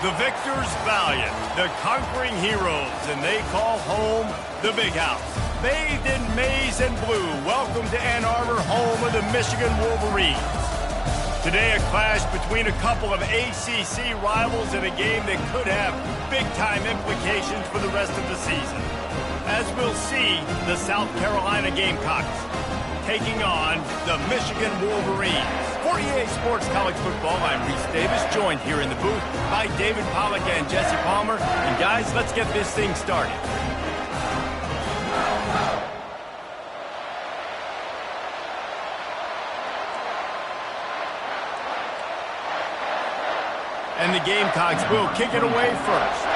The victors valiant, the conquering heroes, and they call home the Big House. Bathed in maize and blue, welcome to Ann Arbor, home of the Michigan Wolverines. Today, a clash between a couple of ACC rivals in a game that could have big-time implications for the rest of the season. As we'll see, the South Carolina Gamecocks taking on the Michigan Wolverines. For EA Sports College Football, I'm Reese Davis, joined here in the booth by David Pollack and Jesse Palmer. And guys, let's get this thing started. And the Gamecocks will kick it away first.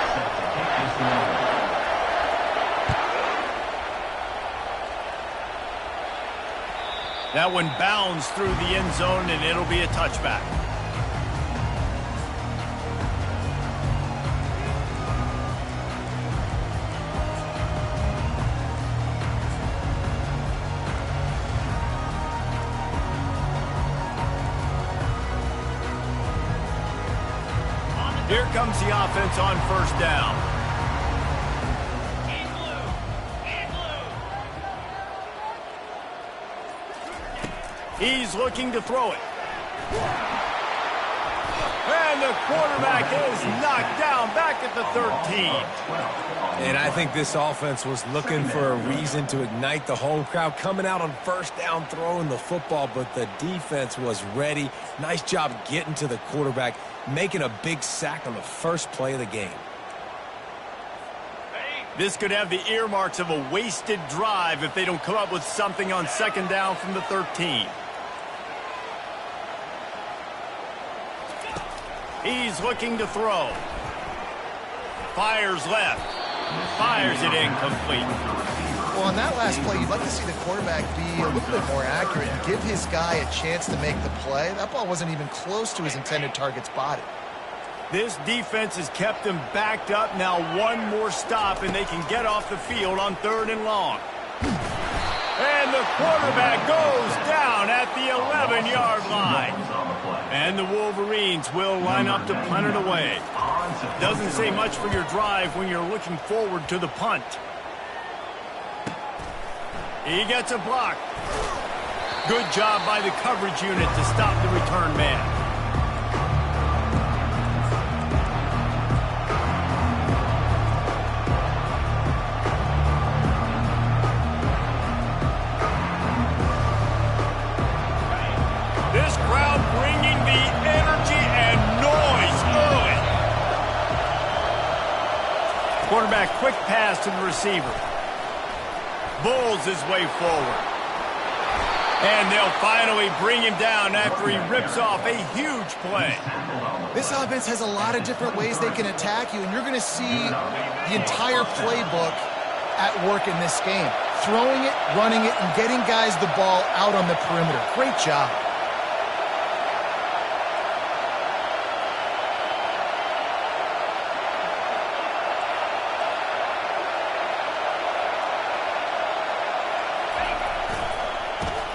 That one bounds through the end zone, and it'll be a touchback. Here comes the offense on first down. He's looking to throw it. And the quarterback is knocked down back at the 13. And I think this offense was looking for a reason to ignite the home crowd, coming out on first down, throwing the football, but the defense was ready. Nice job getting to the quarterback, making a big sack on the first play of the game. This could have the earmarks of a wasted drive if they don't come up with something on second down from the 13. He's looking to throw. Fires left. Fires it incomplete. Well, on that last play, you'd like to see the quarterback be a little bit more accurate and give his guy a chance to make the play. That ball wasn't even close to his intended target's body. This defense has kept them backed up. Now one more stop, and they can get off the field on 3rd and long. And the quarterback goes down at the 11-yard line. And the Wolverines will line up to punt it away. Doesn't say much for your drive when you're looking forward to the punt. He gets a block. Good job by the coverage unit to stop the return man. This crowd bringing the energy and noise early. Quarterback, quick pass to the receiver. Bulls his way forward. And they'll finally bring him down after he rips off a huge play. This offense has a lot of different ways they can attack you, and you're going to see the entire playbook at work in this game. Throwing it, running it, and getting guys the ball out on the perimeter. Great job.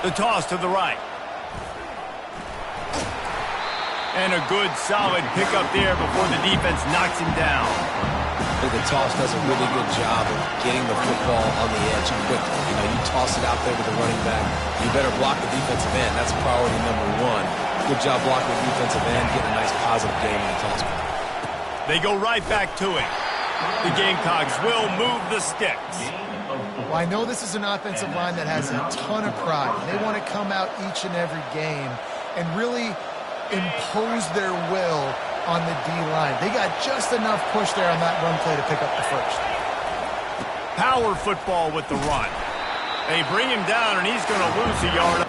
The toss to the right. And a good, solid pickup there before the defense knocks him down. I think the toss does a really good job of getting the football on the edge quickly. You know, you toss it out there to the running back, you better block the defensive end. That's priority #1. Good job blocking the defensive end, getting a nice positive game in the toss. They go right back to it. The Gamecocks will move the sticks. Well, I know this is an offensive line that has a ton of pride. They want to come out each and every game and really impose their will on the D-line. They got just enough push there on that run play to pick up the first. Power football with the run. They bring him down, and he's going to lose a yard.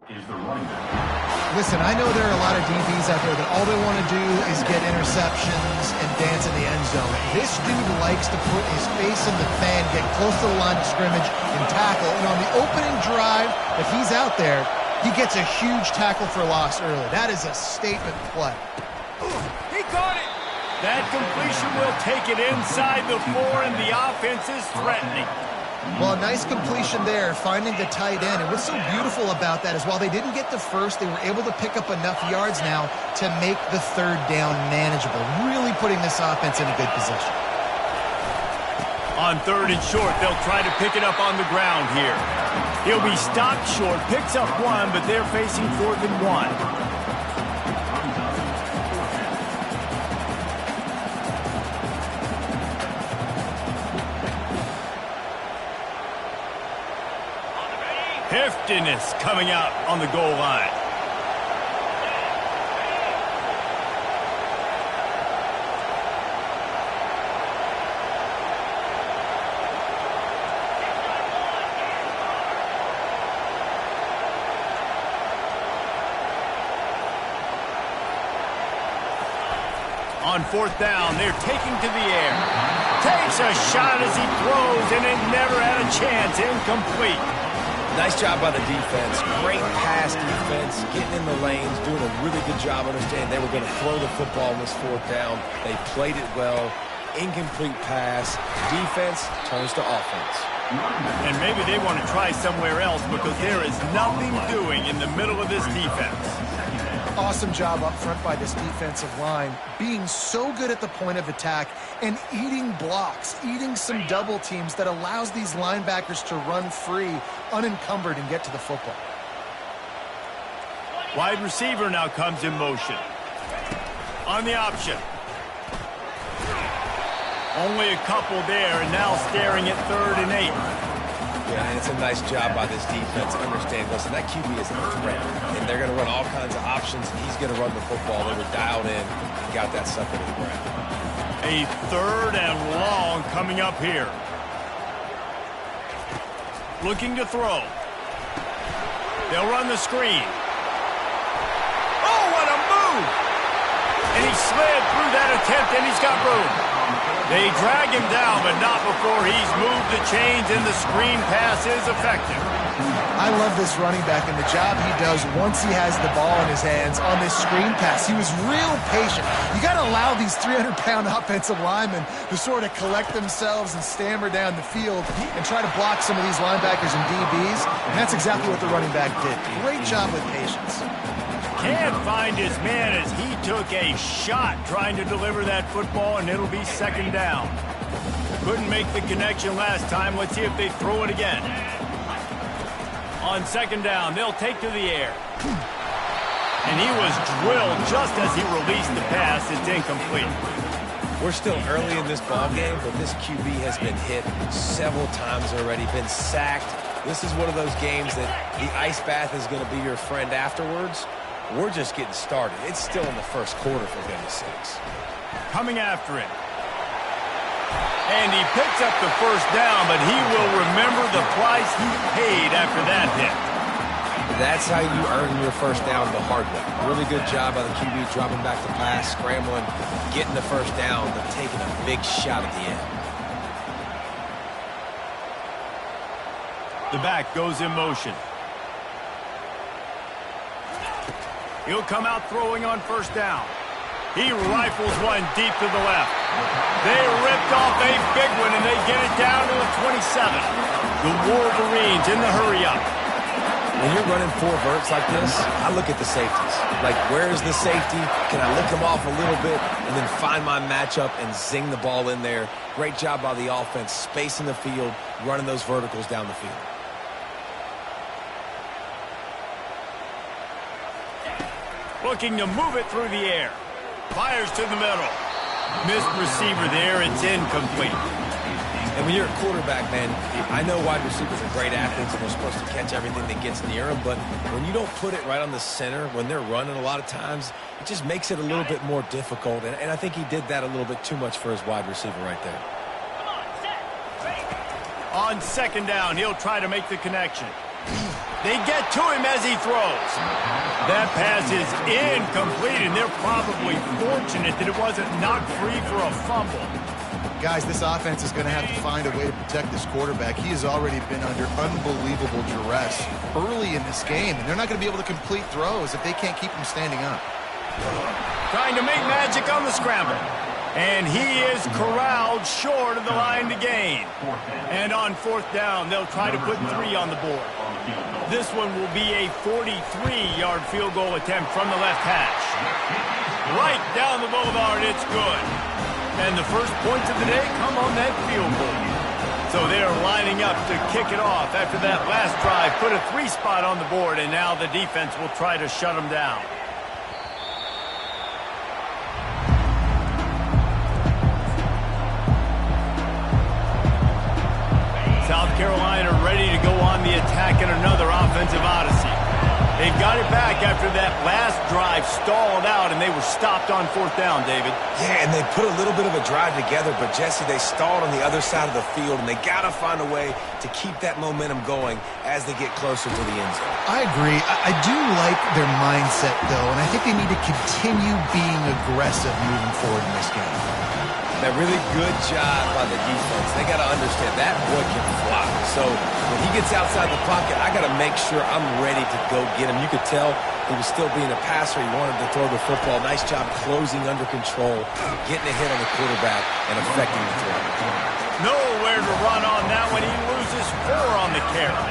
Is the running back. Listen, I know there are a lot of DBs out there that all they want to do is get interceptions and dance in the end zone. This dude likes to put his face in the fan, get close to the line of scrimmage, and tackle. And on the opening drive, if he's out there, he gets a huge tackle for loss early. That is a statement play. He caught it. That completion will take it inside the 4, and the offense is threatening. Well, a nice completion there, finding the tight end. And what's so beautiful about that is while they didn't get the first, they were able to pick up enough yards now to make the third down manageable, really putting this offense in a good position. On 3rd and short, they'll try to pick it up on the ground here. He'll be stopped short, picks up 1, but they're facing 4th and 1. Heftiness coming out on the goal line. On 4th down, they're taking to the air. Takes a shot as he throws, and it never had a chance. Incomplete. Nice job by the defense. Great pass defense, getting in the lanes, doing a really good job understanding they were going to throw the football on this 4th down. They played it well. Incomplete pass. Defense turns to offense. And maybe they want to try somewhere else because there is nothing doing in the middle of this defense. Awesome job up front by this defensive line, being so good at the point of attack and eating blocks, eating some double teams that allows these linebackers to run free, unencumbered, and get to the football. Wide receiver now comes in motion. On the option. Only a couple there, and now staring at 3rd and 8. Yeah, and it's a nice job by this defense. Understand, listen, that QB is a threat, and they're going to run all kinds of options, and he's going to run the football. They were dialed in and got that sucker to the ground. A 3rd and long coming up here. Looking to throw. They'll run the screen. Oh, what a move! And he slid through that attempt, and he's got room. They drag him down, but not before he's moved the chains, and the screen pass is effective. I love this running back and the job he does once he has the ball in his hands on this screen pass. He was real patient. You got to allow these 300-pound offensive linemen to sort of collect themselves and stammer down the field and try to block some of these linebackers and DBs, and that's exactly what the running back did. Great job with patience. Can't find his man as he took a shot trying to deliver that football, and it'll be 2nd down. Couldn't make the connection last time. Let's see if they throw it again. On 2nd down, they'll take to the air. And he was drilled just as he released the pass. It's incomplete. We're still early in this ball game, but this QB has been hit several times already, been sacked. This is one of those games that the ice bath is going to be your friend afterwards. We're just getting started. It's still in the 1st quarter, for goodness sakes. Coming after him. And he picks up the 1st down, but he will remember the price he paid after that hit. That's how you earn your 1st down the hard way. Really good job by the QB dropping back the pass, scrambling, getting the 1st down, but taking a big shot at the end. The back goes in motion. He'll come out throwing on 1st down. He rifles one deep to the left. They ripped off a big one, and they get it down to the 27. The Wolverines in the hurry-up. When you're running 4 verts like this, I look at the safeties. Like, where is the safety? Can I lick him off a little bit and then find my matchup and zing the ball in there? Great job by the offense, spacing the field, running those verticals down the field. Looking to move it through the air. Fires to the middle. Missed receiver there. It's incomplete. And when you're a quarterback, man, I know wide receivers are great athletes and they're supposed to catch everything that gets near them, but when you don't put it right on the center, when they're running a lot of times, it just makes it a little bit more difficult. And I think he did that a little bit too much for his wide receiver right there. On 2nd down, he'll try to make the connection. They get to him as he throws. That pass is incomplete, and they're probably fortunate that it wasn't knocked free for a fumble. Guys, this offense is going to have to find a way to protect this quarterback. He has already been under unbelievable duress early in this game, and they're not going to be able to complete throws if they can't keep him standing up. Trying to make magic on the scramble. And he is corralled short of the line to gain. And on fourth down, they'll try to put 3 on the board. This one will be a 43-yard field goal attempt from the left hash. Right down the boulevard, it's good. And the first points of the day come on that field goal. So they're lining up to kick it off after that last drive. Put a 3 spot on the board, and now the defense will try to shut them down. South Carolina ready to go on the attack in another offensive odyssey. They've got it back after that last drive stalled out, and they were stopped on fourth down, David. Yeah, and they put a little bit of a drive together, but, Jesse, they stalled on the other side of the field, and they got to find a way to keep that momentum going as they get closer to the end zone. I agree. I do like their mindset, though, and I think they need to continue being aggressive moving forward in this game. That really good job by the defense. They got to understand that boy can fly. So when he gets outside the pocket, I got to make sure I'm ready to go get him. You could tell he was still being a passer. He wanted to throw the football. Nice job closing under control, getting a hit on the quarterback, and affecting the throw. Nowhere to run on that one. He loses 4 on the carry.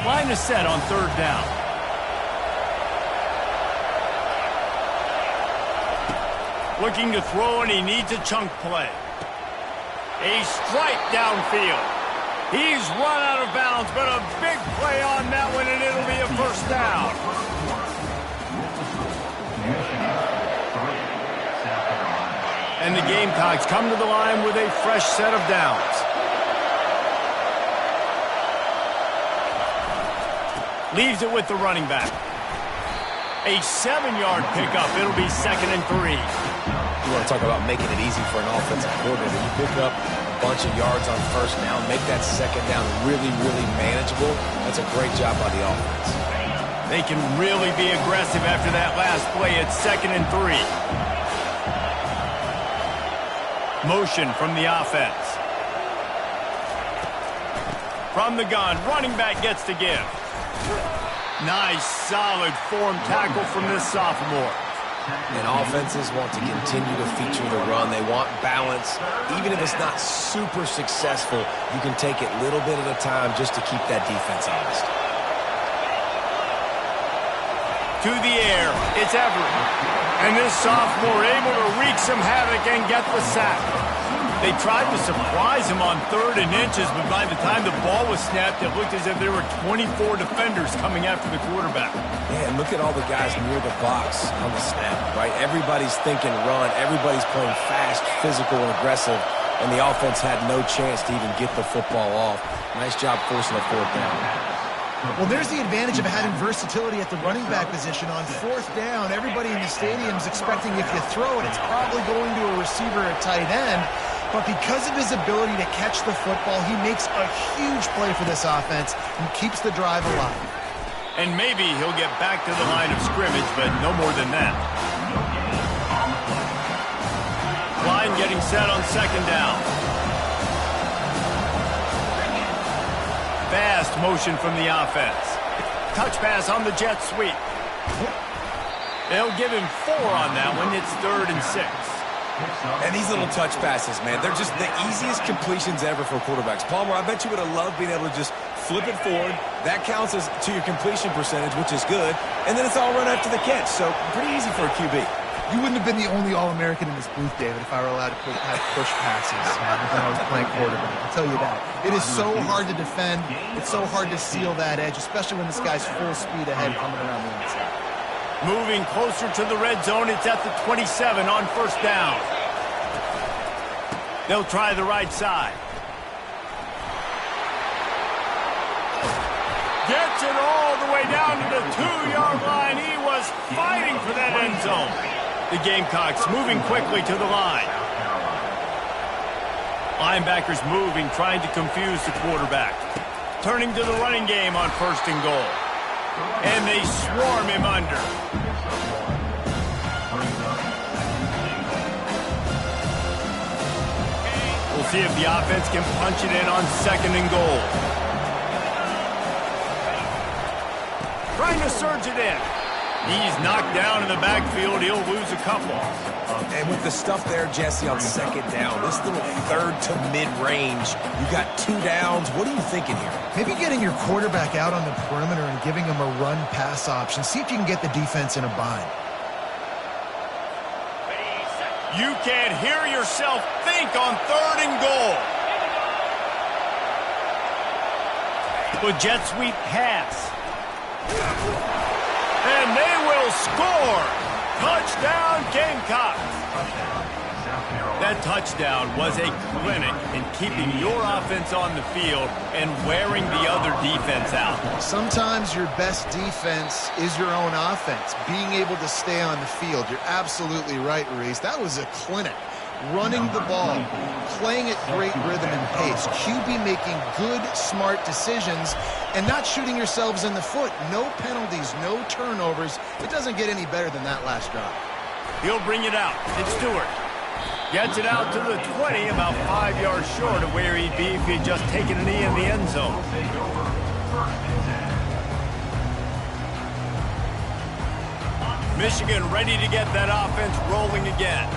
Line is set on third down. Looking to throw, and he needs a chunk play. A strike downfield. He's run out of bounds, but a big play on that one, and it'll be a first down. And the Gamecocks come to the line with a fresh set of downs. Leaves it with the running back. A 7-yard pickup. It'll be 2nd and 3. You want to talk about making it easy for an offensive coordinator. You pick up a bunch of yards on first down, make that second down really, really manageable. That's a great job by the offense. They can really be aggressive after that last play. It's 2nd and 3. Motion from the offense. From the gun, running back gets to give. Nice, solid form tackle from this sophomore. And offenses want to continue to feature the run. They want balance. Even if it's not super successful, you can take it a little bit at a time just to keep that defense honest. To the air, it's Everett. And this sophomore able to wreak some havoc and get the sack. They tried to surprise him on 3rd and inches, but by the time the ball was snapped, it looked as if there were 24 defenders coming after the quarterback. Yeah, and look at all the guys near the box on the snap, right? Everybody's thinking run. Everybody's playing fast, physical, and aggressive, and the offense had no chance to even get the football off. Nice job forcing a 4th down. Well, there's the advantage of having versatility at the running back position. On 4th down, everybody in the stadium is expecting if you throw it, it's probably going to a receiver at tight end. But because of his ability to catch the football, he makes a huge play for this offense and keeps the drive alive. And maybe he'll get back to the line of scrimmage, but no more than that. Line getting set on 2nd down. Fast motion from the offense. Touch pass on the jet sweep. They'll give him 4 on that one. It's 3rd and 6. And these little touch passes, man, they're just the easiest completions ever for quarterbacks. Palmer, I bet you would have loved being able to just flip it forward. That counts as to your completion percentage, which is good. And then it's all run after the catch. So pretty easy for a QB. You wouldn't have been the only All-American in this booth, David, if I were allowed to have push passes when I was playing quarterback. I'll tell you that. It is so hard to defend. It's so hard to seal that edge, especially when this guy's full speed ahead coming around the inside. Moving closer to the red zone. It's at the 27 on 1st down. They'll try the right side. Gets it all the way down to the 2-yard line. He was fighting for that end zone. The Gamecocks moving quickly to the line. Linebackers moving, trying to confuse the quarterback. Turning to the running game on 1st and goal. And they swarm him under. We'll see if the offense can punch it in on 2nd and goal. Trying to surge it in. He's knocked down in the backfield. He'll lose a couple. And with the stuff there, Jesse, on 2nd down, this little 3rd to mid-range, you got 2 downs. What are you thinking here? Maybe getting your quarterback out on the perimeter and giving him a run-pass option. See if you can get the defense in a bind. You can't hear yourself think on 3rd and goal. With jet sweep pass. And they will score. Touchdown, Gamecocks. That touchdown was a clinic in keeping your offense on the field and wearing the other defense out. Sometimes your best defense is your own offense, being able to stay on the field. You're absolutely right, Reese. That was a clinic. Running the ball, playing at great rhythm and pace. QB making good, smart decisions and not shooting yourselves in the foot. No penalties, no turnovers. It doesn't get any better than that last drive. He'll bring it out. It's Stewart. Gets it out to the 20, about 5 yards short of where he'd be if he'd just taken a knee in the end zone. Michigan ready to get that offense rolling again.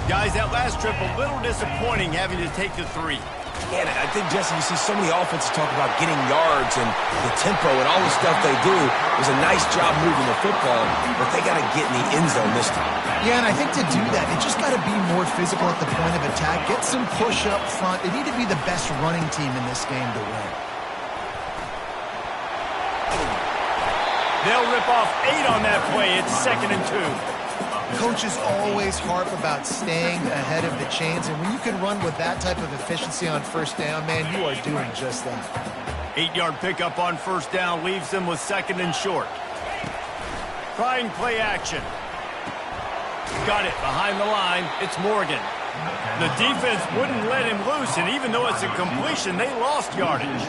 Guys, that last trip a little disappointing having to take the 3. And I think, Jesse, you see so many offenses talk about getting yards and the tempo and all the stuff they do. It was a nice job moving the football, but they got to get in the end zone this time. Yeah, and I think to do that, it just got to be more physical at the point of attack. Get some push up front. They need to be the best running team in this game to win. They'll rip off 8 on that play. It's 2nd and 2. Coaches always harp about staying ahead of the chains, and when you can run with that type of efficiency on 1st down, man, you are doing just that. 8-yard pickup on 1st down leaves them with 2nd and short. Trying play action. Got it behind the line. It's Morgan. The defense wouldn't let him loose, and even though it's a completion, they lost yardage.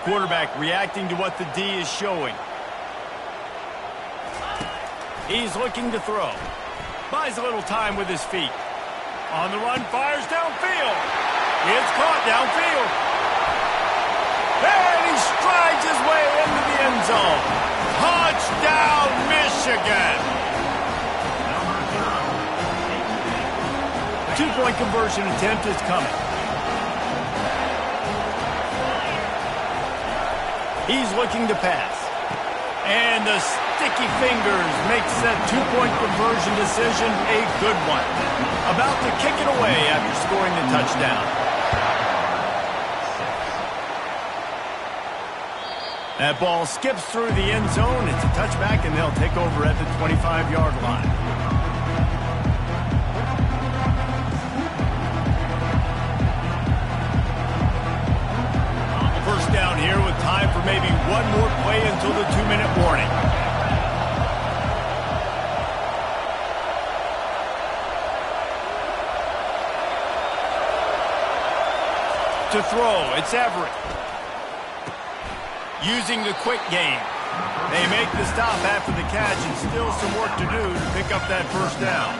Quarterback reacting to what the D is showing. He's looking to throw. Buys a little time with his feet. On the run, fires downfield. It's caught downfield. And he strides his way into the end zone. Touchdown, Michigan. 2-point conversion attempt is coming. He's looking to pass. And the sticky fingers makes that 2-point conversion decision a good one. About to kick it away after scoring the touchdown. That ball skips through the end zone. It's a touchback, and they'll take over at the 25-yard line. Down here with time for maybe one more play until the 2-minute warning. To throw, it's Everett. Using the quick game. They make the stop after the catch and still some work to do to pick up that 1st down.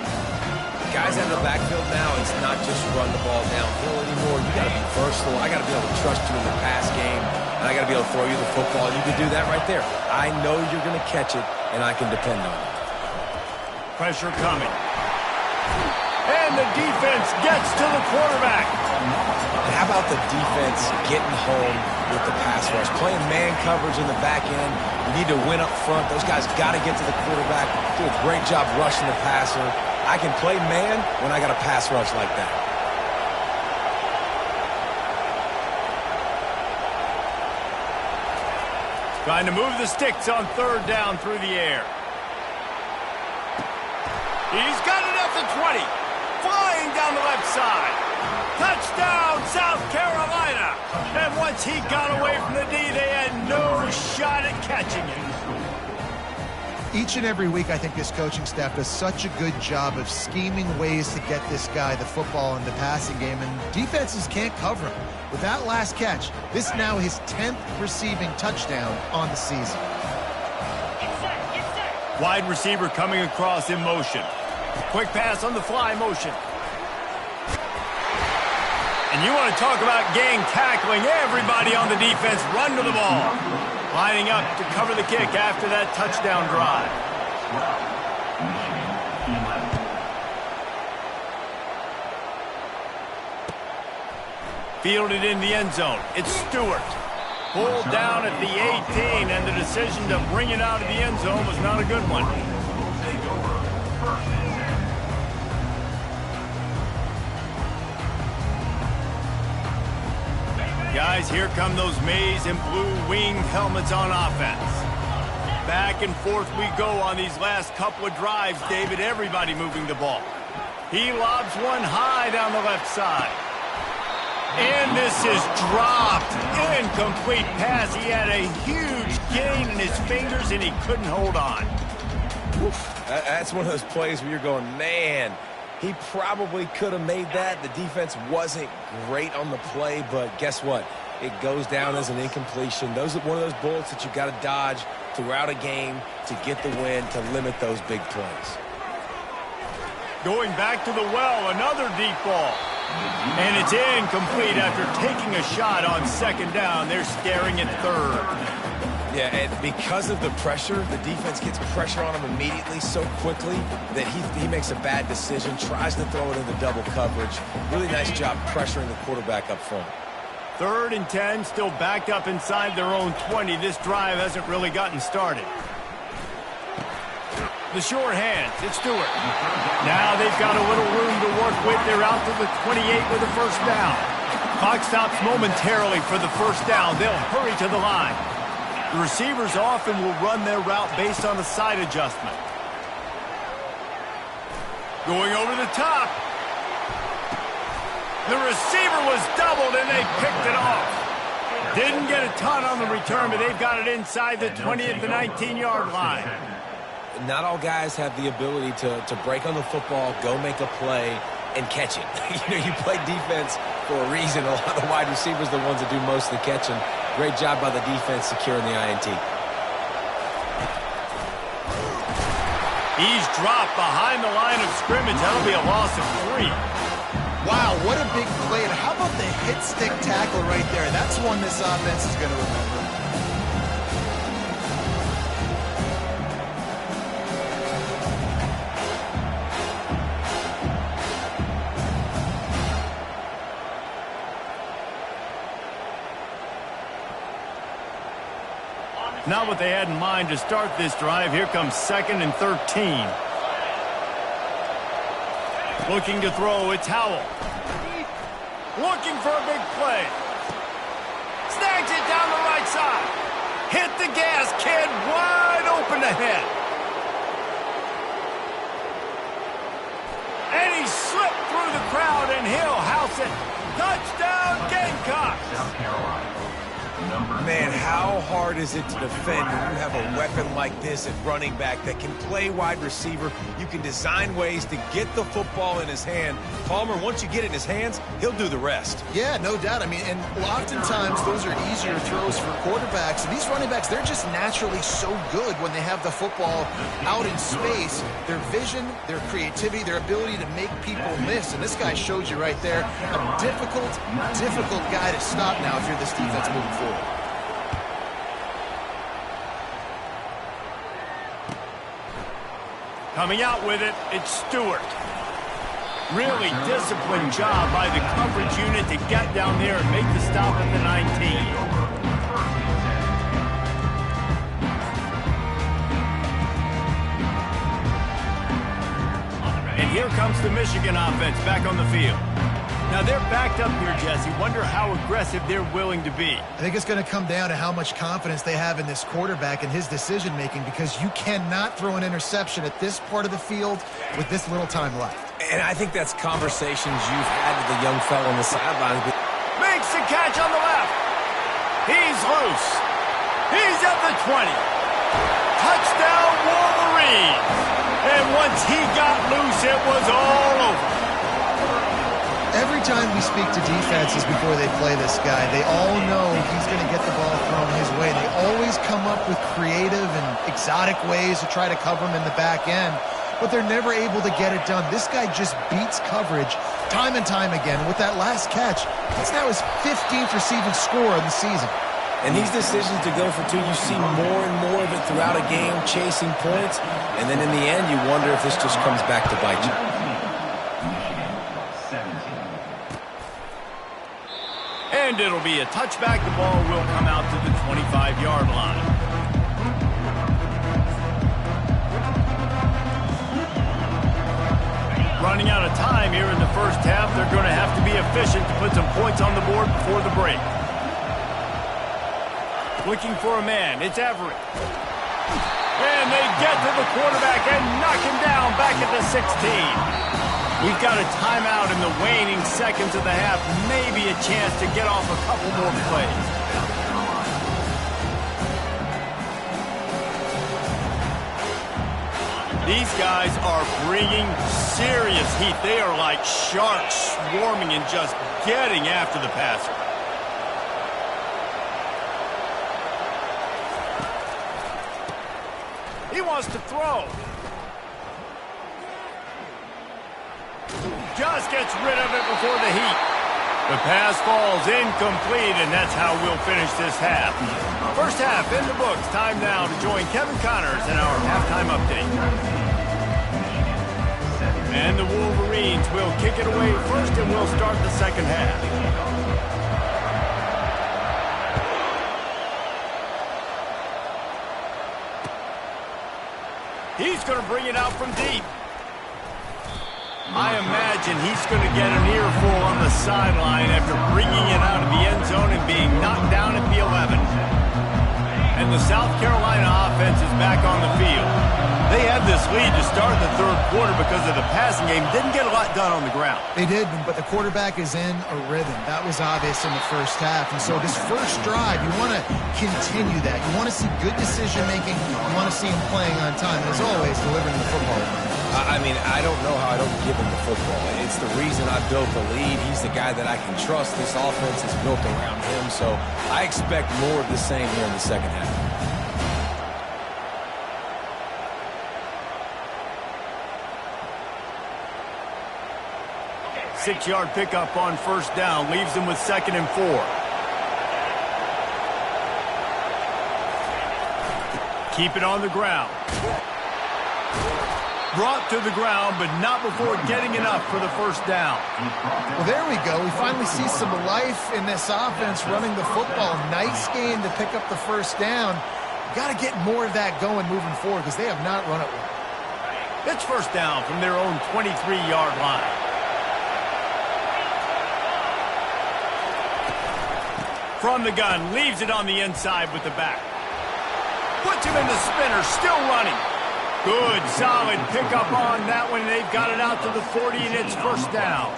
Guys out of the backfield now, it's not just run the ball downhill anymore. You got to be versatile. I got to be able to trust you in the pass game, and I got to be able to throw you the football. You can do that right there. I know you're going to catch it, and I can depend on it. Pressure coming. And the defense gets to the quarterback. And how about the defense getting home with the pass rush? Playing man coverage in the back end. You need to win up front. Those guys got to get to the quarterback. Do a great job rushing the passer. I can play man when I got a pass rush like that. Trying to move the sticks on 3rd down through the air. He's got it at the 20. Flying down the left side. Touchdown, South Carolina! And once he got away from the D, they had no shot at catching him. Each and every week, I think this coaching staff does such a good job of scheming ways to get this guy the football in the passing game, and defenses can't cover him. With that last catch, this is now his 10th receiving touchdown on the season. Wide receiver coming across in motion. Quick pass on the fly motion. And you want to talk about gang tackling. Everybody on the defense run to the ball. Lining up to cover the kick after that touchdown drive. Fielded in the end zone. It's Stewart. Pulled down at the 18, and the decision to bring it out of the end zone was not a good one. Guys, here come those maize and blue winged helmets on offense. Back and forth we go on these last couple of drives, David. Everybody moving the ball. He lobs one high down the left side. And this is dropped. Incomplete pass. He had a huge gain in his fingers, and he couldn't hold on. Oof. That's one of those plays where you're going, man, he probably could have made that. The defense wasn't great on the play, but guess what? It goes down as an incompletion. Those are one of those bullets that you got to dodge throughout a game to get the win, to limit those big plays. Going back to the well, another deep ball. And it's incomplete after taking a shot on second down. They're staring at third. Yeah, and because of the pressure, the defense gets pressure on him immediately so quickly that he makes a bad decision, tries to throw it into double coverage. Really nice job pressuring the quarterback up front. 3rd and 10, still backed up inside their own 20. This drive hasn't really gotten started. The short hands, it's Stewart. Now they've got a little room to work with. They're out to the 28 with a first down. Clock stops momentarily for the first down. They'll hurry to the line. The receivers often will run their route based on a side adjustment. Going over the top. The receiver was doubled, and they picked it off. Didn't get a ton on the return, but they've got it inside the 20 at the 19-yard line. Not all guys have the ability to break on the football, go make a play, and catch it. You play defense for a reason. A lot of the wide receivers are the ones that do most of the catching. Great job by the defense securing the INT. He's dropped behind the line of scrimmage. That'll be a loss of 3. Wow, what a big play. And how about the hit stick tackle right there? That's one this offense is going to remember. Not what they had in mind to start this drive. Here comes 2nd and 13. Looking to throw, it's Howell. Looking for a big play. Snags it down the right side. Hit the gas, kid. Wide open ahead. And he slipped through the crowd, and he'll house it. Touchdown, Gamecocks. Man, how hard is it to defend when you have a weapon like this at running back that can play wide receiver? You can design ways to get the football in his hand. Palmer, once you get it in his hands, he'll do the rest. Yeah, no doubt. I mean, and oftentimes those are easier throws for quarterbacks. And these running backs, they're just naturally so good when they have the football out in space. Their vision, their creativity, their ability to make people miss. And this guy showed you right there, a difficult guy to stop now if you're this defense moving forward. Coming out with it, it's Stewart. Really disciplined job by the coverage unit to get down there and make the stop at the 19. And here comes the Michigan offense back on the field. Now they're backed up here, Jesse. Wonder how aggressive they're willing to be. I think it's going to come down to how much confidence they have in this quarterback and his decision-making, because you cannot throw an interception at this part of the field with this little time left. And I think that's conversations you've had with the young fellow on the sidelines. Makes the catch on the left. He's loose. He's at the 20. Touchdown, Wolverines. And once he got loose, it was all over. Every time we speak to defenses before they play this guy, they all know he's going to get the ball thrown his way. They always come up with creative and exotic ways to try to cover him in the back end, but they're never able to get it done. This guy just beats coverage time and time again. With that last catch, that's now his 15th receiving score of the season. And these decisions to go for two, you see more and more of it throughout a game, chasing points, and then in the end, you wonder if this just comes back to bite you. And it'll be a touchback. The ball will come out to the 25-yard line. Running out of time here in the first half. They're going to have to be efficient to put some points on the board before the break. Looking for a man. It's Everett. And they get to the quarterback and knock him down back at the 16. We've got a timeout in the waning seconds of the half. Maybe a chance to get off a couple more plays. These guys are bringing serious heat. They are like sharks swarming and just getting after the passer. He wants to throw. Just gets rid of it before the heat. The pass falls incomplete, and that's how we'll finish this half. First half in the books. Time now to join Kevin Connors in our halftime update. And the Wolverines will kick it away first, and we'll start the second half. He's going to bring it out from deep. I imagine he's going to get an earful on the sideline after bringing it out of the end zone and being knocked down at the 11. And the South Carolina offense is back on the field. They had this lead to start the third quarter because of the passing game. Didn't get a lot done on the ground. They did, but the quarterback is in a rhythm. That was obvious in the first half. And so this first drive, you want to continue that. You want to see good decision-making. You want to see him playing on time. And as always, delivering the football. I mean, I don't know how I don't give him the football. It's the reason I built the lead. He's the guy that I can trust. This offense is built around him. So I expect more of the same here in the second half. Six-yard pickup on first down. Leaves them with 2nd and 4. Keep it on the ground. Brought to the ground, but not before getting enough for the first down. Well, there we go. We finally see some life in this offense running the football. Nice game to pick up the first down. Got to get more of that going moving forward because they have not run it well. It's first down from their own 23-yard line. From the gun, leaves it on the inside with the back. Puts him in the spinner, still running. Good, solid pickup on that one. They've got it out to the 40, and it's first down.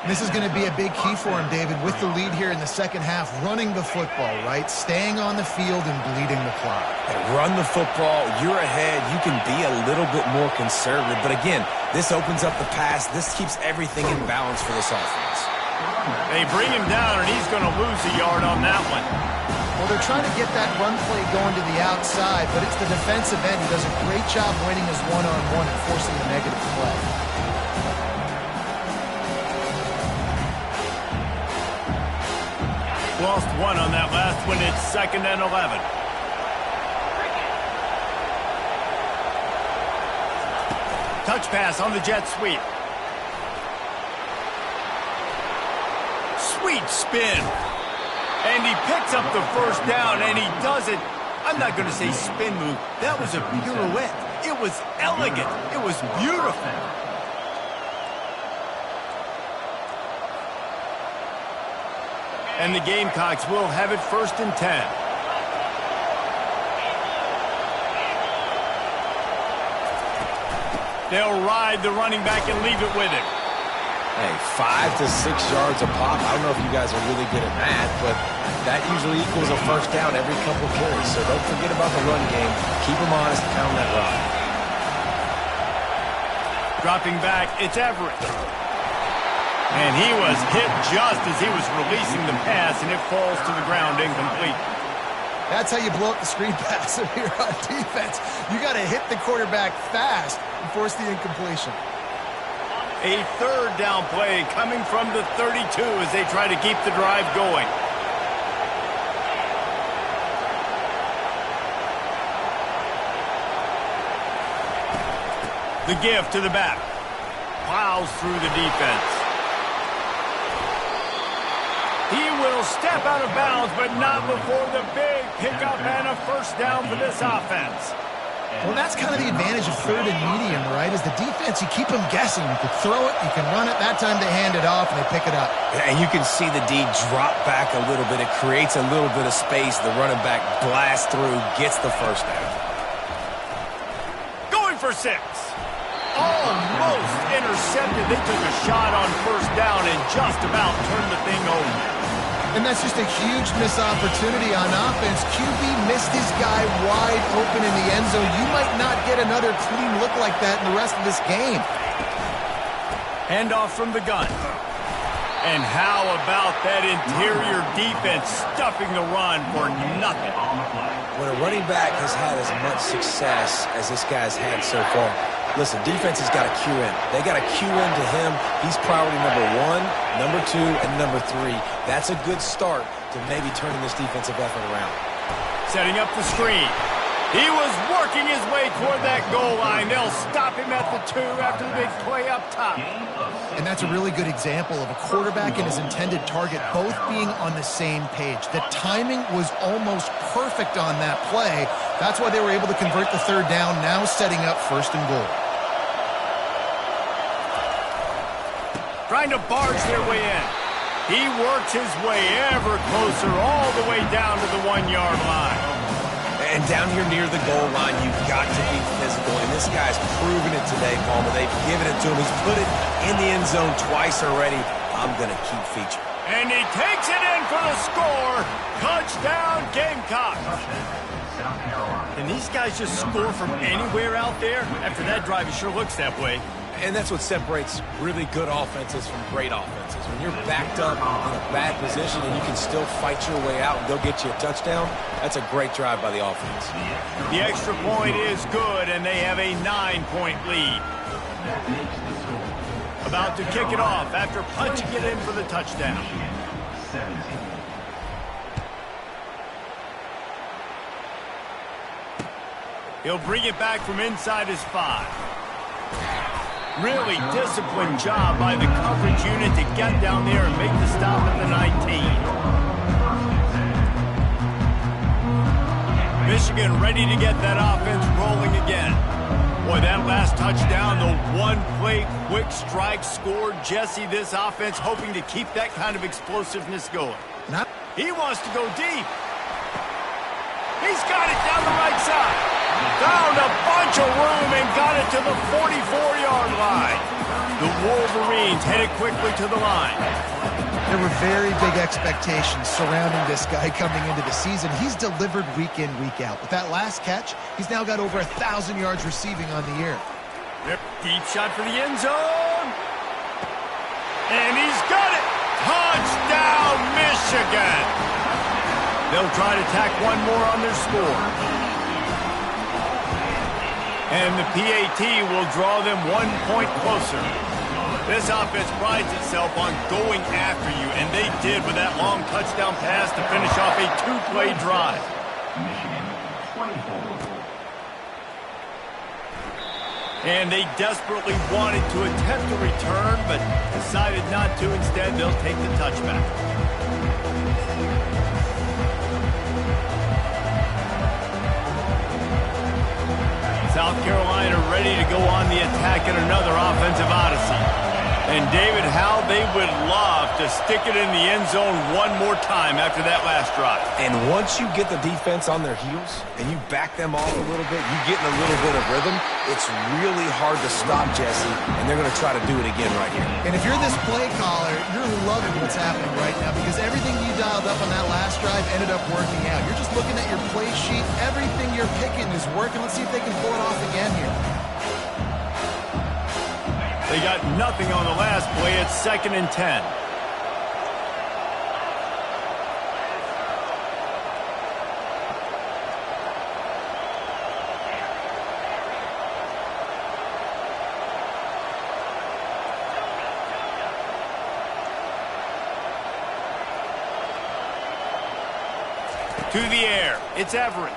This is going to be a big key for him, David, with the lead here in the second half, running the football, right? Staying on the field and bleeding the clock. Run the football, you're ahead, you can be a little bit more conservative. But again, this opens up the pass. This keeps everything in balance for this offense. They bring him down, and he's going to lose a yard on that one. Well, they're trying to get that run play going to the outside, but it's the defensive end who does a great job winning his one-on-one and forcing the negative play. Lost one on that last one. It's 2nd and 11. Touch pass on the jet sweep. Sweet spin. And he picks up the first down, and he does it. I'm not going to say spin move. That was a pirouette. It was elegant. It was beautiful. And the Gamecocks will have it 1st and 10. They'll ride the running back and leave it with him. Hey, 5 to 6 yards a pop. I don't know if you guys are really good at math, but that usually equals a first down every couple carries. So don't forget about the run game. Keep them honest, pound that rock. Dropping back, it's Everett. And he was hit just as he was releasing the pass, and it falls to the ground incomplete. That's how you blow up the screen pass here on defense. You got to hit the quarterback fast and force the incompletion. A third down play coming from the 32 as they try to keep the drive going. The give to the back. Plows through the defense. He will step out of bounds, but not before the big pickup and a first down for this offense. Well, that's kind of the advantage of third and medium, right? As the defense, you keep them guessing. You can throw it, you can run it. That time they hand it off and they pick it up. And you can see the D drop back a little bit. It creates a little bit of space. The running back blasts through, gets the first down. Going for 6. Almost intercepted. They took a shot on first down and just about turned the thing over. And that's just a huge missed opportunity on offense. QB missed his guy wide open in the end zone. You might not get another clean look like that in the rest of this game. Handoff from the gun. And how about that interior defense stuffing the run for nothing? When a running back has had as much success as this guy's had so far, listen, defense has got to cue in. They got to cue into him. He's priority number 1, number 2, and number 3. That's a good start to maybe turning this defensive effort around. Setting up the screen. He was working his way toward that goal line. They'll stop him at the 2 after the big play up top. And that's a really good example of a quarterback and his intended target both being on the same page. The timing was almost perfect on that play. That's why they were able to convert the third down, now setting up first and goal. Trying to barge their way in. He works his way ever closer all the way down to the 1-yard line. And down here near the goal line, you've got to be physical. And this guy's proven it today, Palmer. They've given it to him. He's put it in the end zone twice already. I'm going to keep featuring. And he takes it in for the score. Touchdown, Gamecocks. Can these guys just score from anywhere out there? After that drive, it sure looks that way. And that's what separates really good offenses from great offenses. When you're backed up in a bad position and you can still fight your way out and go get you a touchdown, that's a great drive by the offense. The extra point is good, and they have a 9-point lead. About to kick it off after punching it in for the touchdown. He'll bring it back from inside his 5. Really disciplined job by the coverage unit to get down there and make the stop at the 19. Michigan ready to get that offense rolling again. Boy, that last touchdown, the one-play quick strike scored. Jesse, this offense hoping to keep that kind of explosiveness going. He wants to go deep. He's got it down the right side. Found a bunch of room and got it to the 44-yard line. The Wolverines headed quickly to the line. There were very big expectations surrounding this guy coming into the season. He's delivered week in, week out. With that last catch, he's now got over 1,000 yards receiving on the year. Yep, deep shot for the end zone. And he's got it. Touchdown, Michigan. They'll try to tack one more on their score. And the PAT will draw them 1 point closer. This offense prides itself on going after you, and they did with that long touchdown pass to finish off a 2-play drive. And they desperately wanted to attempt a return, but decided not to. Instead, they'll take the touchback. South Carolina ready to go on the attack in another offensive odyssey. And, David, how they would love to stick it in the end zone one more time after that last drive. And once you get the defense on their heels and you back them off a little bit, you get in a little bit of rhythm, it's really hard to stop Jesse, and they're going to try to do it again right here. And if you're this play caller, you're loving what's happening right now because everything you dialed up on that last drive ended up working out. You're just looking at your play sheet. Everything you're picking is working. Let's see if they can pull it off again here. They got nothing on the last play. It's 2nd and 10. To the air. It's Everett.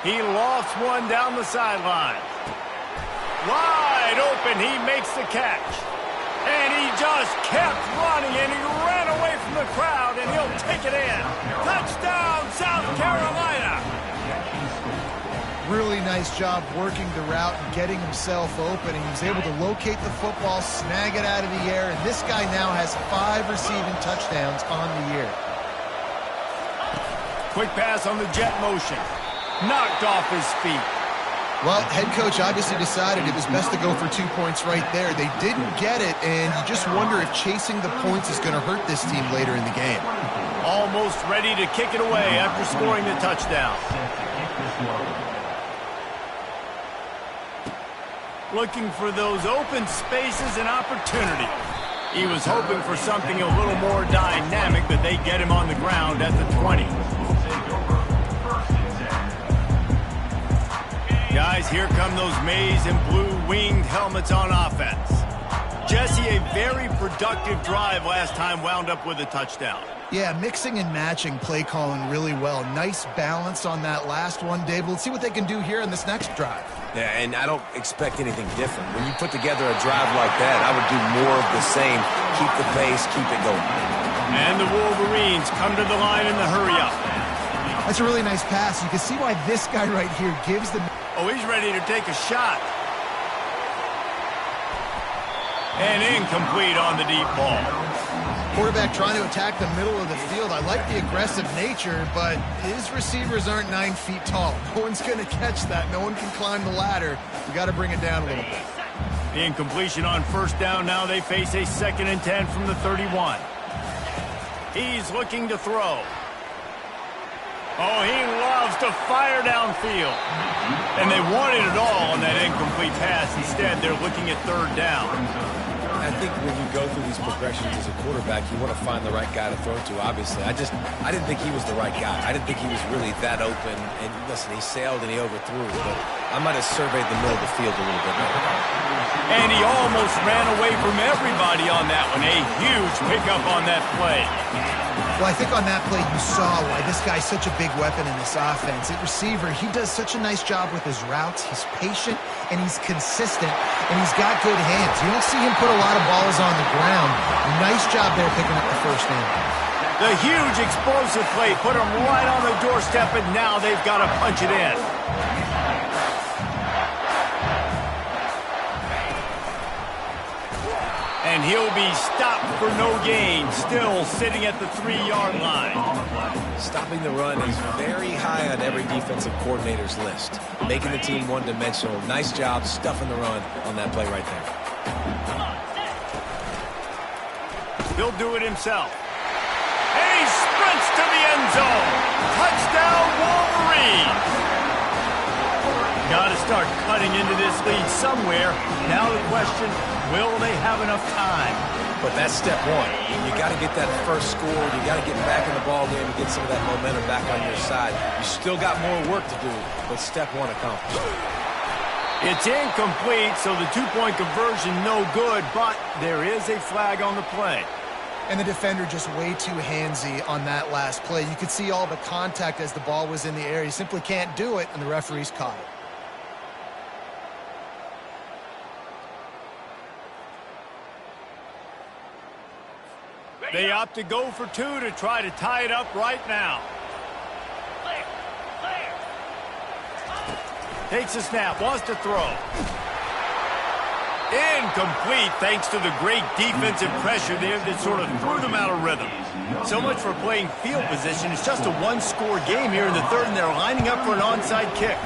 He lofts one down the sideline. Wide open, he makes the catch. And he just kept running, and he ran away from the crowd, and he'll take it in. Touchdown, South Carolina! Really nice job working the route and getting himself open. He was able to locate the football, snag it out of the air, and this guy now has 5 receiving touchdowns on the year. Quick pass on the jet motion. Knocked off his feet. Well, head coach obviously decided it was best to go for 2 points right there. They didn't get it, and you just wonder if chasing the points is going to hurt this team later in the game. Almost ready to kick it away after scoring the touchdown. Looking for those open spaces and opportunity. He was hoping for something a little more dynamic, but they get him on the ground at the 20. Guys, here come those maize and blue winged helmets on offense. Jesse, a very productive drive last time, wound up with a touchdown. Yeah, mixing and matching play calling really well. Nice balance on that last one, Dave. Let's see what they can do here in this next drive. Yeah, and I don't expect anything different. When you put together a drive like that, I would do more of the same. Keep the pace, keep it going. And the Wolverines come to the line in the hurry-up. That's a really nice pass. You can see why this guy right here gives them... Oh, he's ready to take a shot. And incomplete on the deep ball. Quarterback trying to attack the middle of the field. I like the aggressive nature, but his receivers aren't 9 feet tall. No one's going to catch that. No one can climb the ladder. You got to bring it down a little bit. The incompletion on first down. Now they face a 2nd and 10 from the 31. He's looking to throw. Oh, he loves to fire downfield. And they wanted it all on that incomplete pass. Instead, they're looking at 3rd down. I think when you go through these progressions as a quarterback, you want to find the right guy to throw to, obviously. I didn't think he was the right guy. I didn't think he was really that open. And listen, he sailed and he overthrew, but I might have surveyed the middle of the field a little bit more. And he almost ran away from everybody on that one. A huge pickup on that play. Well, I think on that play you saw why this guy's such a big weapon in this offense. At receiver, he does such a nice job with his routes. He's patient, and he's consistent, and he's got good hands. You don't see him put a lot of balls on the ground. Nice job there picking up the first down. The huge explosive play put him right on the doorstep, and now they've got to punch it in. And he'll be stopped for no gain, still sitting at the 3-yard line. Stopping the run is very high on every defensive coordinator's list. Making the team one-dimensional. Nice job stuffing the run on that play right there. He'll do it himself. And he sprints to the end zone. Touchdown, Wolverines! Got to start cutting into this lead somewhere. Now the question, will they have enough time? But that's step one. You got to get that first score. You got to get back in the ball game and get some of that momentum back on your side. You still got more work to do, but step one accomplished. It's incomplete, so the 2-point conversion no good, but there is a flag on the play. And the defender just way too handsy on that last play. You could see all the contact as the ball was in the air. He simply can't do it, and the referees caught it. They opt to go for 2 to try to tie it up right now. Takes a snap, wants to throw. Incomplete thanks to the great defensive pressure there that sort of threw them out of rhythm. So much for playing field position. It's just a one-score game here in the third, and they're lining up for an onside kick.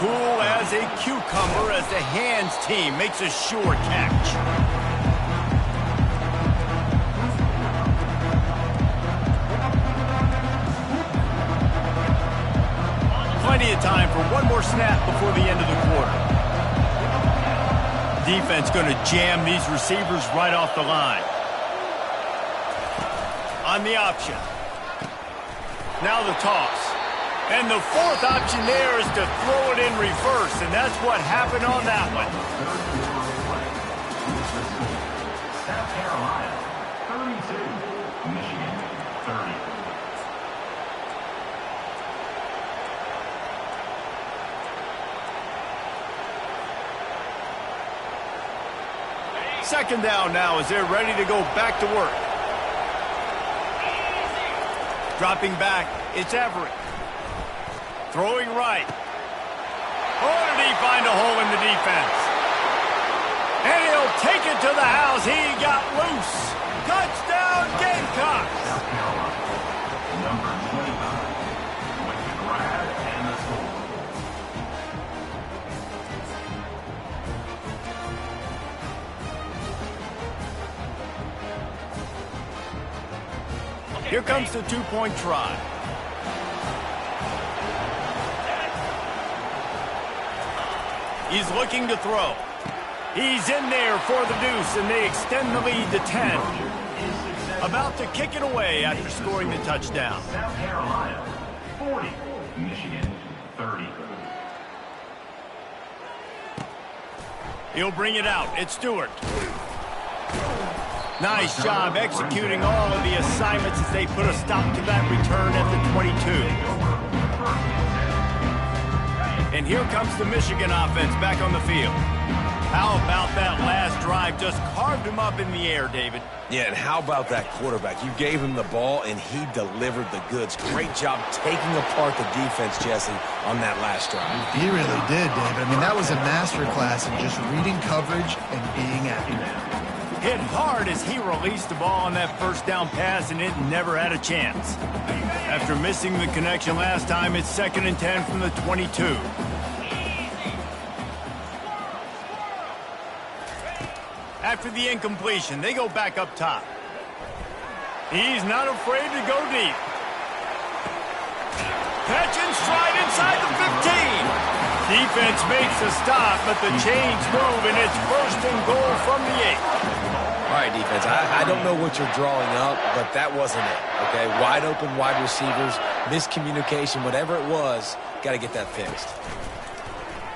Cool as a cucumber as the hands team makes a sure catch. Plenty of time for one more snap before the end of the quarter. Defense going to jam these receivers right off the line. On the option. Now the toss. And the fourth option there is to throw it in reverse, and that's what happened on that one. South Carolina, 32. Michigan, 30. Second down now as they're ready to go back to work. Dropping back, it's Everett. Throwing right. Oh, did he find a hole in the defense? And he'll take it to the house. He got loose. Touchdown, Gamecocks. South Carolina, number 25, with the grab and the score. Here comes the two-point try. He's looking to throw. He's in there for the deuce, and they extend the lead to 10. About to kick it away after scoring the touchdown. South Carolina, 40. Michigan, 30. He'll bring it out. It's Stewart. Nice job executing all of the assignments as they put a stop to that return at the 22. And here comes the Michigan offense back on the field. How about that last drive? Just carved him up in the air, David. Yeah, and how about that quarterback? You gave him the ball, and he delivered the goods. Great job taking apart the defense, Jesse, on that last drive. He really did, David. I mean, that was a masterclass in just reading coverage and being accurate. Hit hard as he released the ball on that first down pass, and it never had a chance. After missing the connection last time, it's 2nd and 10 from the 22. After the incompletion, they go back up top. He's not afraid to go deep. Catch and stride inside the 15. Defense makes a stop, but the chains move, and it's 1st and goal from the 8. All right, defense, I don't know what you're drawing up, but that wasn't it, okay? Wide open wide receivers, miscommunication, whatever it was, got to get that fixed.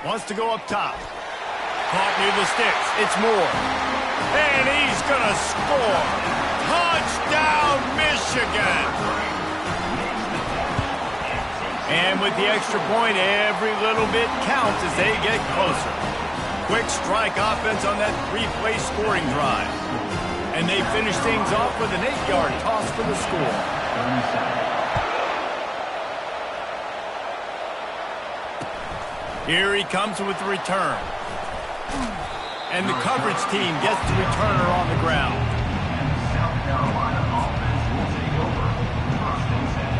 Wants to go up top. Caught near the sticks. It's Moore. And he's going to score. Touchdown, Michigan. And with the extra point, every little bit counts as they get closer. Quick strike offense on that 3-play scoring drive. And they finish things off with an 8-yard toss for the score. Here he comes with the return. And the coverage team gets the returner on the ground. South Carolina offense will take over 1st and 10.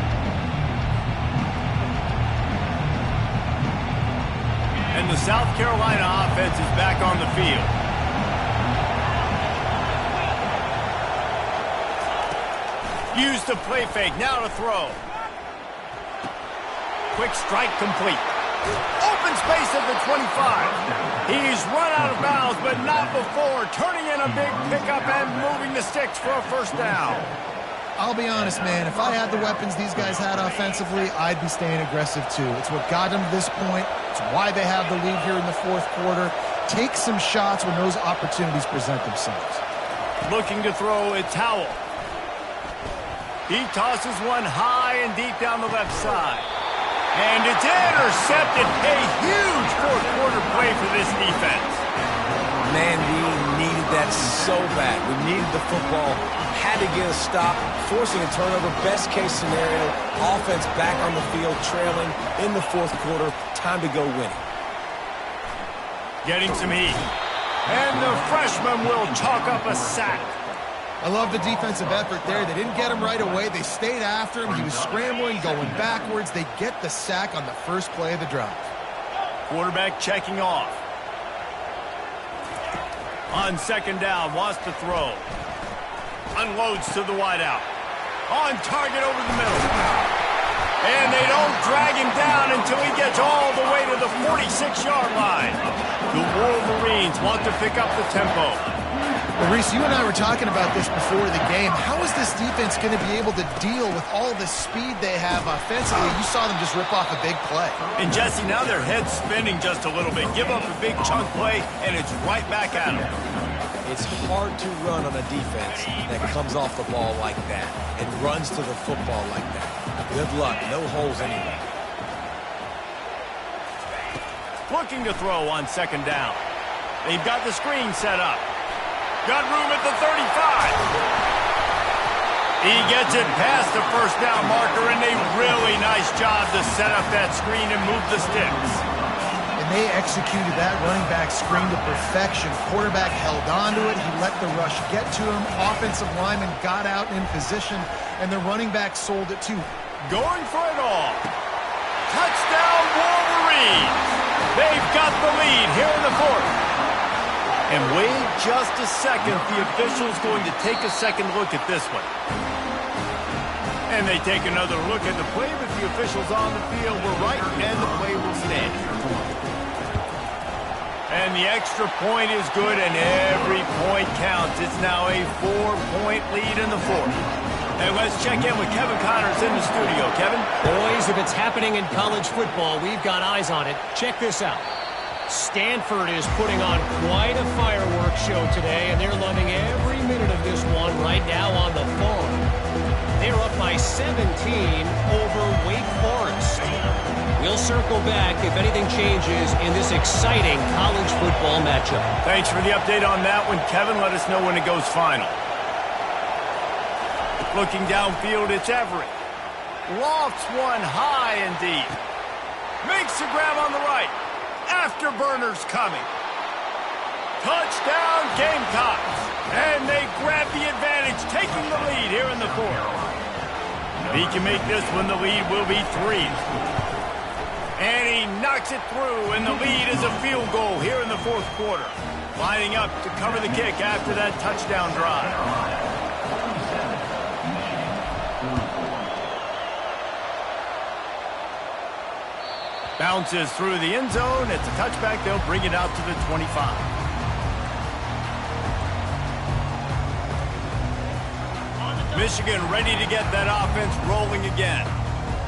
And the South Carolina offense is back on the field. Use the play fake, now to throw. Quick strike complete. Open space at the 25. He's run out of bounds, but not before turning in a big pickup and moving the sticks for a 1st down. I'll be honest, man, if I had the weapons these guys had offensively, I'd be staying aggressive too. It's what got them to this point. It's why they have the lead here in the 4th quarter. Take some shots when those opportunities present themselves. Looking to throw, it's Howell. He tosses one high and deep down the left side. And it's intercepted. A huge 4th quarter play for this defense. Man, we needed that so bad. We needed the football, had to get a stop, forcing a turnover. Best case scenario, offense back on the field, trailing in the 4th quarter. Time to go winning. Getting some heat. And the freshman will chalk up a sack. I love the defensive effort there. They didn't get him right away. They stayed after him. He was scrambling, going backwards. They get the sack on the first play of the drive. Quarterback checking off. On second down, wants to throw. Unloads to the wideout. On target over the middle. And they don't drag him down until he gets all the way to the 46-yard line. The Wolverines want to pick up the tempo. Well, Reese, you and I were talking about this before the game. How is this defense going to be able to deal with all the speed they have offensively? You saw them just rip off a big play. And, Jesse, now their head's spinning just a little bit. Give up a big chunk play, and it's right back at them. It's hard to run on a defense that comes off the ball like that and runs to the football like that. Good luck. No holes anyway. Looking to throw on second down. They've got the screen set up. Got room at the 35. He gets it past the first down marker, and a really nice job to set up that screen and move the sticks. And they executed that running back screen to perfection. Quarterback held on to it. He let the rush get to him. Offensive lineman got out in position, and the running back sold it too. Going for it all. Touchdown, Wolverines. They've got the lead here in the fourth. And wait just a second. The official's going to take a second look at this one. And they take another look at the play, but the officials on the field were right, and the play will stand. And the extra point is good, and every point counts. It's now a 4-point lead in the fourth. And let's check in with Kevin Connors in the studio. Kevin? Boys, if it's happening in college football, we've got eyes on it. Check this out. Stanford is putting on quite a fireworks show today, and they're loving every minute of this one right now on the phone. They're up by 17 over Wake Forest. We'll circle back if anything changes in this exciting college football matchup. Thanks for the update on that one, Kevin. Let us know when it goes final. Looking downfield, it's Everett. Lofts one high and deep. Makes the grab on the right. Afterburners coming. Touchdown, Gamecocks. And they grab the advantage, taking the lead here in the fourth. If he can make this one, the lead will be 3. And he knocks it through, and the lead is a field goal here in the fourth quarter. Lining up to cover the kick after that touchdown drive. Bounces through the end zone. It's a touchback. They'll bring it out to the 25. Michigan ready to get that offense rolling again.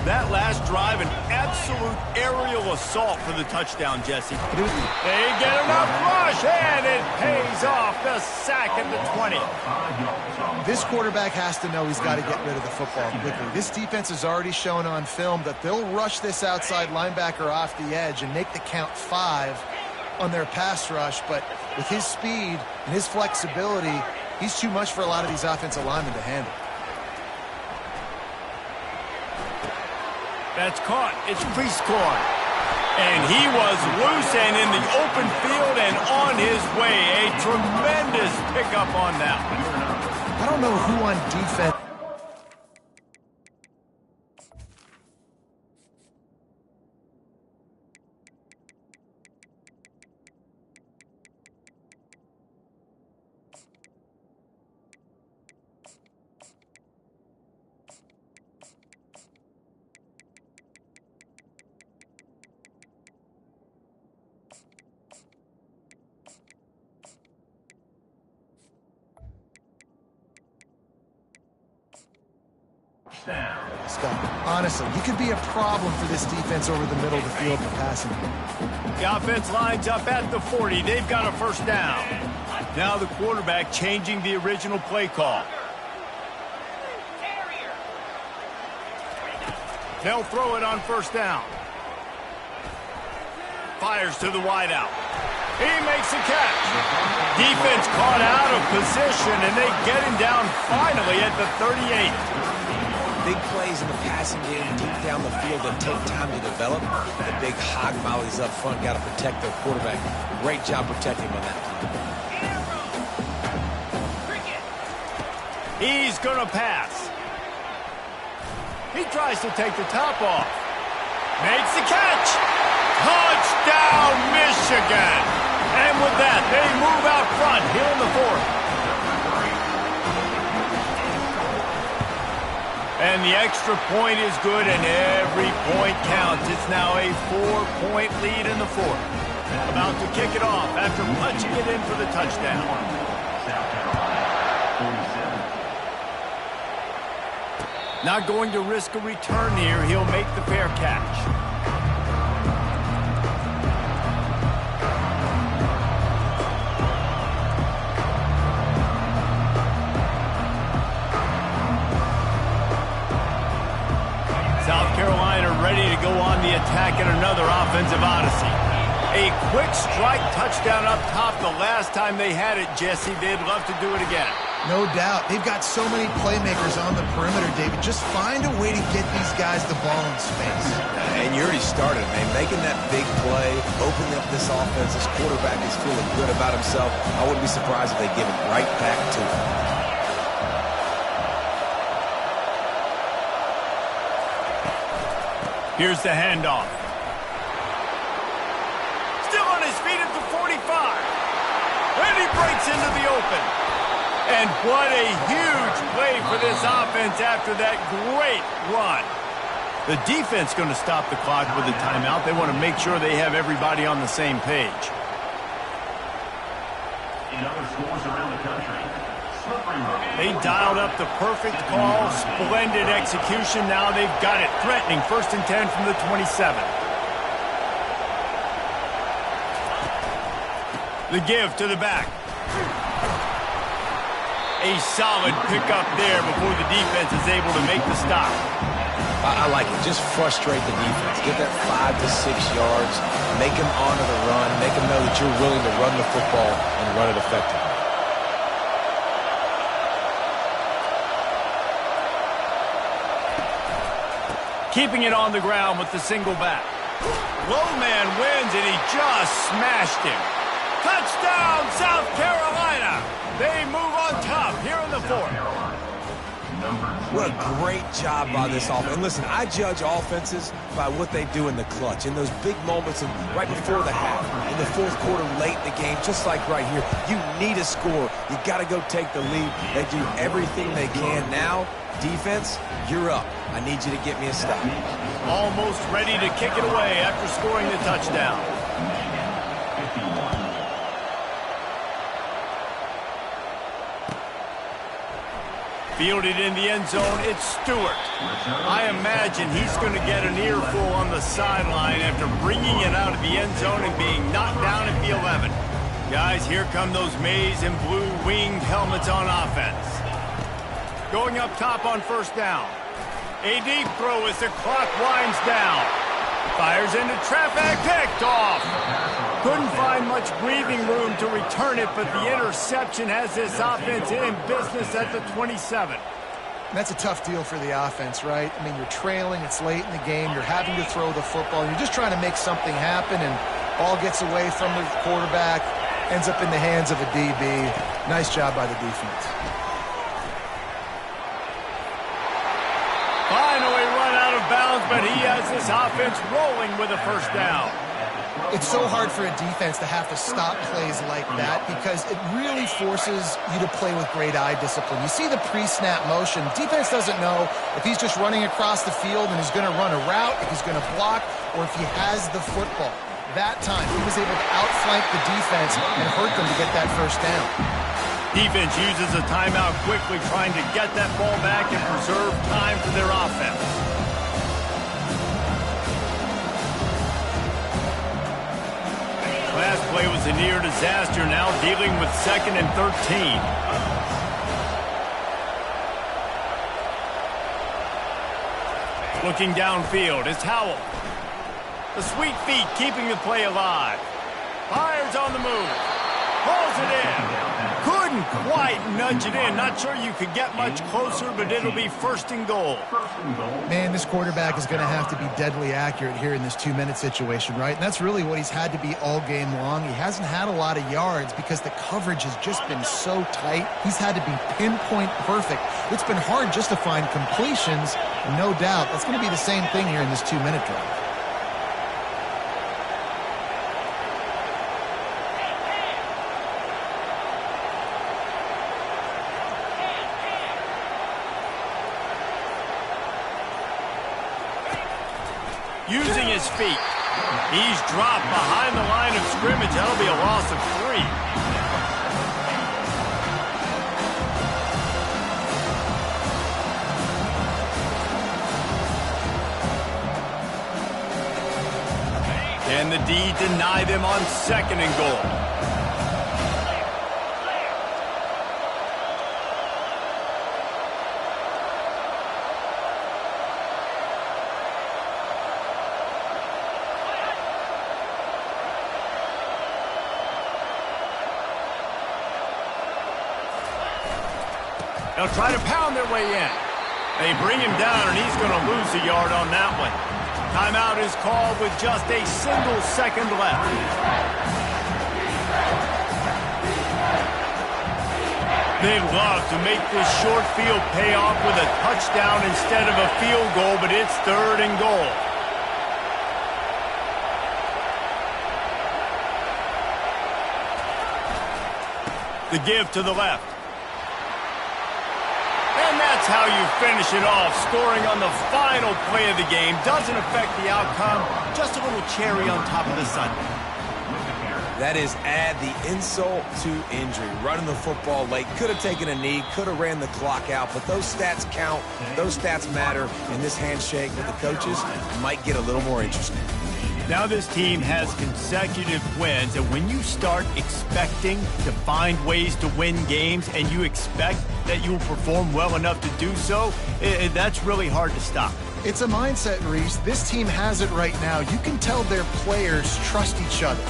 That last drive, an absolute aerial assault for the touchdown, Jesse. They get enough rush, and it pays off. The sack at the 20. This quarterback has to know he's got to get rid of the football quickly. This defense has already shown on film that they'll rush this outside linebacker off the edge and make the count 5 on their pass rush. But with his speed and his flexibility, he's too much for a lot of these offensive linemen to handle. That's caught. It's Priestcorn. And he was loose and in the open field and on his way. A tremendous pickup on that one. I don't know who on defense. Scott, honestly, he could be a problem for this defense over the middle of the field for passing. The offense lines up at the 40. They've got a first down. Now the quarterback changing the original play call. They'll throw it on first down. Fires to the wideout. He makes a catch. Defense caught out of position, and they get him down finally at the 38. big plays in the passing game deep down the field that take time to develop. The big hog mollies up front got to protect their quarterback. Great job protecting him on that play. He's going to pass. He tries to take the top off. Makes the catch. Touchdown, Michigan. And with that, they move out front here in the fourth. And the extra point is good, and every point counts. It's now a 4-point lead in the fourth. About to kick it off after punching it in for the touchdown. South Carolina, 47. Not going to risk a return here. He'll make the fair catch. South Carolina ready to go on the attack in another offensive odyssey. A quick strike touchdown up top the last time they had it, Jesse. They'd love to do it again. No doubt. They've got so many playmakers on the perimeter, David. Just find a way to get these guys the ball in space. And you already started, man. Making that big play, opening up this offense. This quarterback is feeling good about himself. I wouldn't be surprised if they give it right back to him. Here's the handoff. Still on his feet at the 45. And he breaks into the open. And what a huge play for this offense after that great run. The defense going to stop the clock with a timeout. They want to make sure they have everybody on the same page. In other schools around the country, slippery road. They dialed up the perfect call. Splendid execution. Now they've got it. Threatening 1st and 10 from the 27. The give to the back. A solid pickup there before the defense is able to make the stop. I like it. Just frustrate the defense. Get that 5 to 6 yards. Make them honor the run. Make them know that you're willing to run the football and run it effectively. Keeping it on the ground with the single back. Low man wins, and he just smashed him. Touchdown, South Carolina. They move on top here in the fourth. What a great job by this offense. And listen, I judge offenses by what they do in the clutch, in those big moments and right before the half, in the fourth quarter, late in the game, just like right here. You need a score. You got to go take the lead. They do everything they can now. Defense, you're up. I need you to get me a stop. Almost ready to kick it away after scoring the touchdown. Fielded in the end zone, it's Stewart. I imagine he's going to get an earful on the sideline after bringing it out of the end zone and being knocked down at the 11. Guys, here come those maize and blue winged helmets on offense. Going up top on 1st down. A deep throw as the clock winds down. Fires into traffic, picked off. Couldn't find much breathing room to return it, but the interception has this offense in business at the 27. That's a tough deal for the offense, right? I mean, you're trailing, it's late in the game, you're having to throw the football, you're just trying to make something happen, and ball gets away from the quarterback, ends up in the hands of a DB. Nice job by the defense. Finally run out of bounds, but he has this offense rolling with a 1st down. It's so hard for a defense to have to stop plays like that because it really forces you to play with great eye discipline. You see the pre-snap motion. Defense doesn't know if he's just running across the field and he's going to run a route, if he's going to block, or if he has the football. That time, he was able to outflank the defense and hurt them to get that 1st down. Defense uses a timeout quickly, trying to get that ball back and preserve time for their offense. Last play was a near disaster, now dealing with 2nd and 13. Looking downfield, it's Howell. The sweet feet keeping the play alive. Fires on the move. Pulls it in. Couldn't quite nudge it in. Not sure you could get much closer, but it'll be first and goal. Man, this quarterback is going to have to be deadly accurate here in this 2-minute situation, right? And that's really what he's had to be all game long. He hasn't had a lot of yards because the coverage has just been so tight. He's had to be pinpoint perfect. It's been hard just to find completions, no doubt. That's going to be the same thing here in this 2-minute drive. Using his feet. He's dropped behind the line of scrimmage. That'll be a loss of 3. And the D deny them on second and goal. They'll try to pound their way in. They bring him down, and he's going to lose a yard on that one. Timeout is called with just a single second left. They'd love to make this short field pay off with a touchdown instead of a field goal, but it's third and goal. The give to the left. And that's how you finish it off, scoring on the final play of the game. Doesn't affect the outcome, just a little cherry on top of the sundae. That is add the insult to injury. Running the football late, could have taken a knee, could have ran the clock out, but those stats count, those stats matter, and this handshake with the coaches might get a little more interesting. Now this team has consecutive wins, and when you start expecting to find ways to win games and you expect that you'll perform well enough to do so, that's really hard to stop. It's a mindset, Reese. This team has it right now. You can tell their players trust each other.